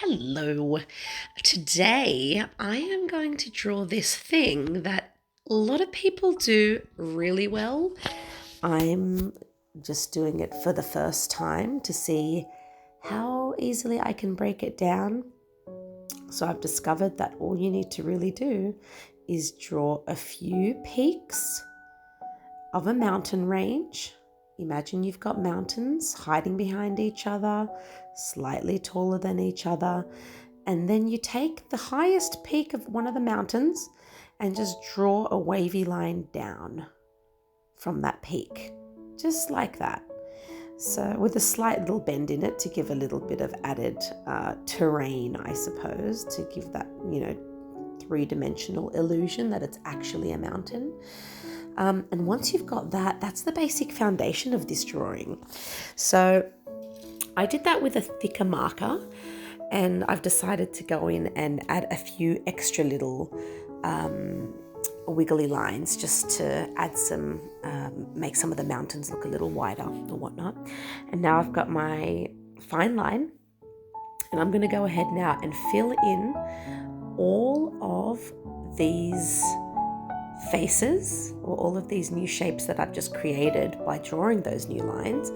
Hello. Today I am going to draw this thing that a lot of people do really well. I'm just doing it for the first time to see how easily I can break it down. So I've discovered that all you need to really do is draw a few peaks of a mountain range. Imagine you've got mountains hiding behind each other, slightly taller than each other, and then you take the highest peak of one of the mountains and just draw a wavy line down from that peak, just like that. So with a slight little bend in it to give a little bit of added terrain, I suppose, to give that, three-dimensional illusion that it's actually a mountain. And once you've got that, that's the basic foundation of this drawing. So I did that with a thicker marker, and I've decided to go in and add a few extra little wiggly lines just to add some, make some of the mountains look a little wider or whatnot. And now I've got my fine line, and I'm going to go ahead now and fill in all of these faces or all of these new shapes that I've just created by drawing those new lines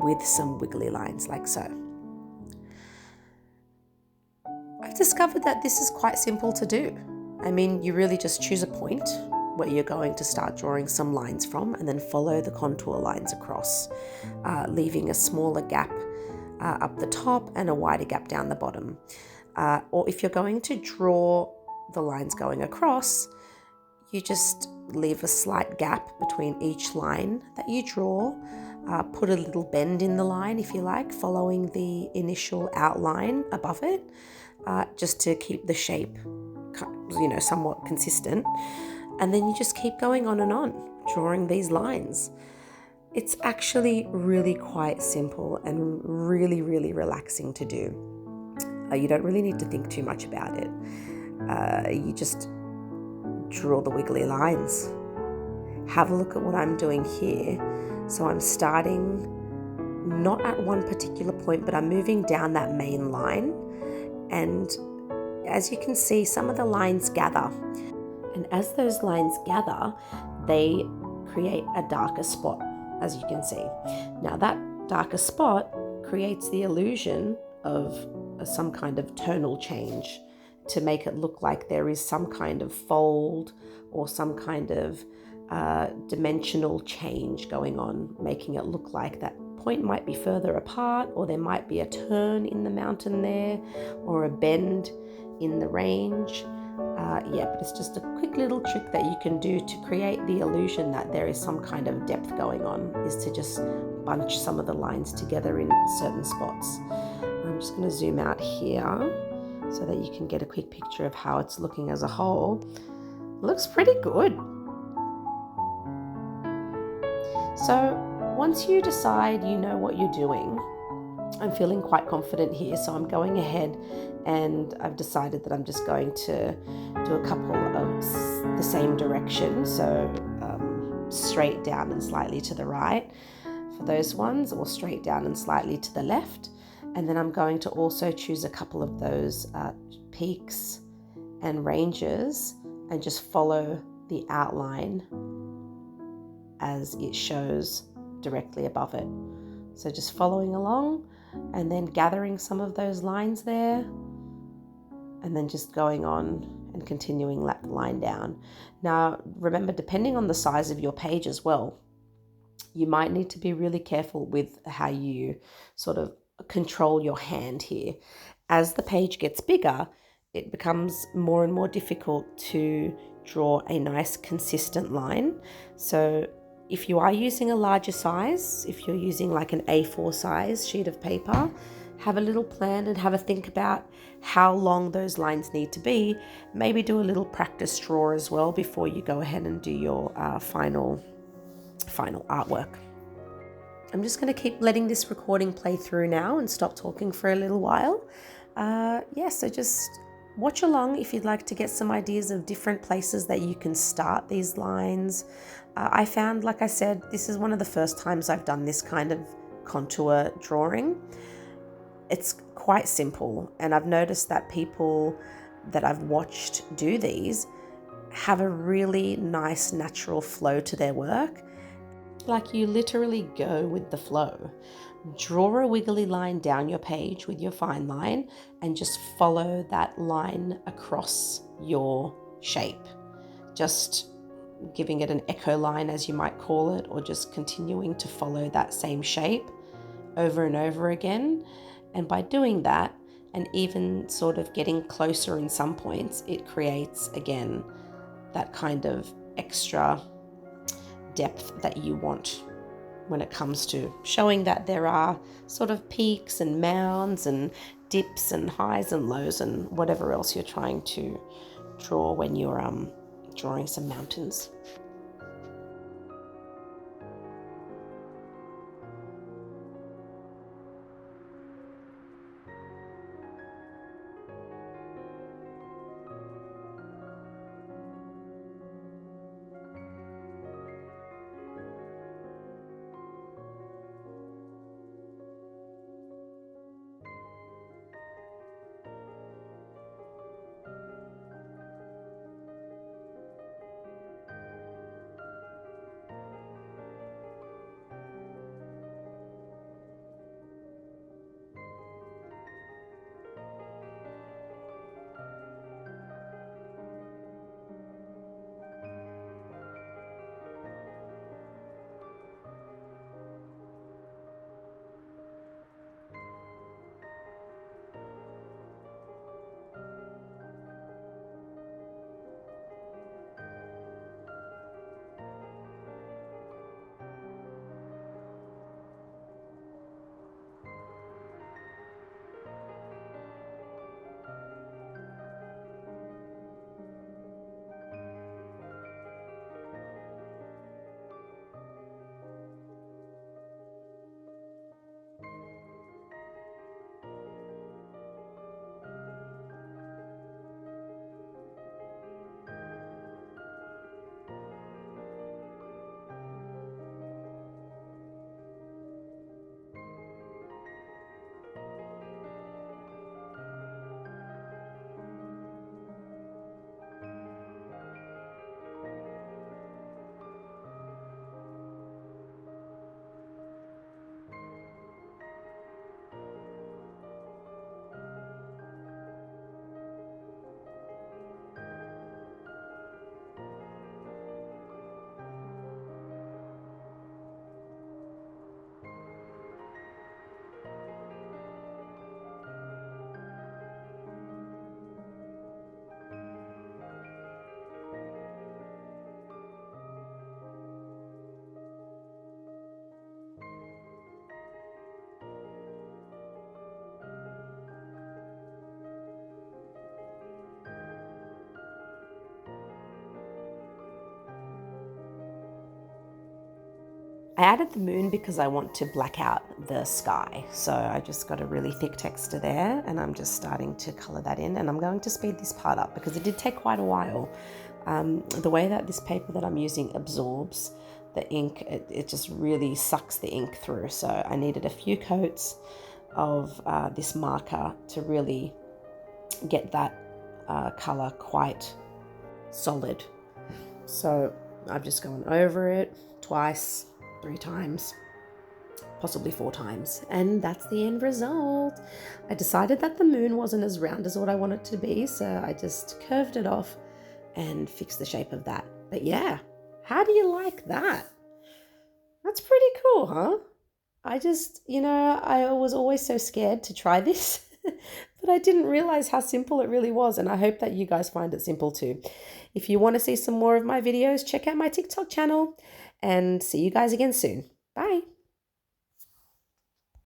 with some wiggly lines like so. I've discovered that this is quite simple to do. I mean, you really just choose a point where you're going to start drawing some lines from and then follow the contour lines across, leaving a smaller gap up the top and a wider gap down the bottom. Or if you're going to draw the lines going across, you just leave a slight gap between each line that you draw. Put a little bend in the line if you like, following the initial outline above it, just to keep the shape, somewhat consistent. And then you just keep going on and on, drawing these lines. It's actually really quite simple and really, really relaxing to do. You don't really need to think too much about it. You just draw the wiggly lines. Have a look at what I'm doing here. So I'm starting not at one particular point, but I'm moving down that main line. And as you can see, some of the lines gather. And as those lines gather, they create a darker spot, as you can see. Now that darker spot creates the illusion of some kind of tonal change, to make it look like there is some kind of fold or some kind of dimensional change going on, making it look like that point might be further apart, or there might be a turn in the mountain there, or a bend in the range. But it's just a quick little trick that you can do to create the illusion that there is some kind of depth going on, is to just bunch some of the lines together in certain spots. I'm just going to zoom out here so that you can get a quick picture of how it's looking as a whole. It looks pretty good. So once you decide you know what you're doing, I'm feeling quite confident here, so I'm going ahead and I've decided that I'm just going to do a couple of the same direction, so straight down and slightly to the right for those ones, or straight down and slightly to the left. And then I'm going to also choose a couple of those peaks and ranges and just follow the outline as it shows directly above it. So just following along and then gathering some of those lines there, and then just going on and continuing that line down. Now, remember, depending on the size of your page as well, you might need to be really careful with how you sort of control your hand here. As the page gets bigger, it becomes more and more difficult to draw a nice consistent line. So if you are using a larger size, if you're using like an A4 size sheet of paper, have a little plan and have a think about how long those lines need to be. Maybe do a little practice draw as well before you go ahead and do your final artwork. I'm just going to keep letting this recording play through now and stop talking for a little while. So just watch along if you'd like to get some ideas of different places that you can start these lines. I found, like I said, this is one of the first times I've done this kind of contour drawing. It's quite simple, and I've noticed that people that I've watched do these have a really nice natural flow to their work. Like you literally go with the flow. Draw a wiggly line down your page with your fine line and just follow that line across your shape. Just giving it an echo line, as you might call it, or just continuing to follow that same shape over and over again. And by doing that, and even sort of getting closer in some points, it creates, again, that kind of extra depth that you want when it comes to showing that there are sort of peaks and mounds and dips and highs and lows and whatever else you're trying to draw when you're drawing some mountains. I added the moon because I want to black out the sky. So I just got a really thick texture there, and I'm just starting to color that in, and I'm going to speed this part up because it did take quite a while. The way that this paper that I'm using absorbs the ink, it just really sucks the ink through. So I needed a few coats of this marker to really get that color quite solid. So I've just gone over it twice, 3 times, possibly 4 times, and that's the end result. I decided that the moon wasn't as round as what I want it to be, so I just curved it off and fixed the shape of that. But yeah, how do you like that? That's pretty cool, huh? I just, I was always so scared to try this, but I didn't realize how simple it really was, and I hope that you guys find it simple too. If you want to see some more of my videos, check out my TikTok channel, and see you guys again soon. Bye.